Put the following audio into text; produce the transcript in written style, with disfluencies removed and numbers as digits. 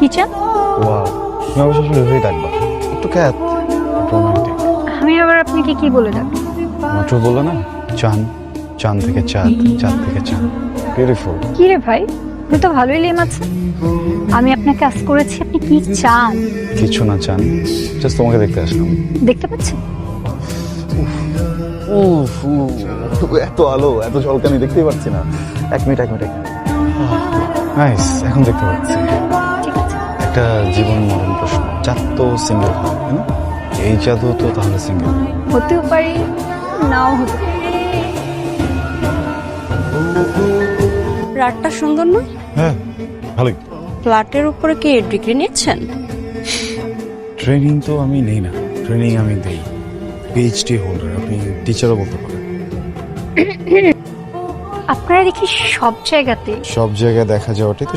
কি চান? ওয়াও, তুমি অবশ্য আসলে এভাবেই ডাকবা, একটু খ্যাত, রোমান্টিক। আমি আবার আপনাকে কি বলে ডাকি? মাত্র বললো না, চাঁদ, চাঁদ থেকে চাঁদ, চাঁদ থেকে চাঁদ। বিউটিফুল। কি রে ভাই, আপনি তো ভালোই লেম আছেন। আমি আপনাকে আজ করেছি, আপনি কি চান? কিছু না চাঁদ, জাস্ট তোমাকে দেখতে আসলাম। দেখতে পাচ্ছেন? উফ, এত আলো, এত ঝলকানি দেখতেই পাচ্ছি না। এক মিনিট। নাইস, এখন দেখতে পাচ্ছি। ঠিক আছে। একটা জীবন মরণ প্রশ্ন, চাঁদ তো সিঙ্গেল হয়, তাই না? এই জাদু তো তাহলে সিঙ্গেল। হতেও পারি, নাও হতে পারি। ফ্ল্যাটটা সুন্দর না? হ্যাঁ, ভালোই। ফ্ল্যাটের উপরে কি ডিগ্রি নিচ্ছেন? ট্রেনিং তো আমি নেই না, ট্রেনিং আমি দেই। পিএইচডি হোল্ডার, আপনি টিচারও বলতে পারেন। আপনারা দেখি সব জায়গাতে সব জায়গায় দেখা যাওয়াটাই তো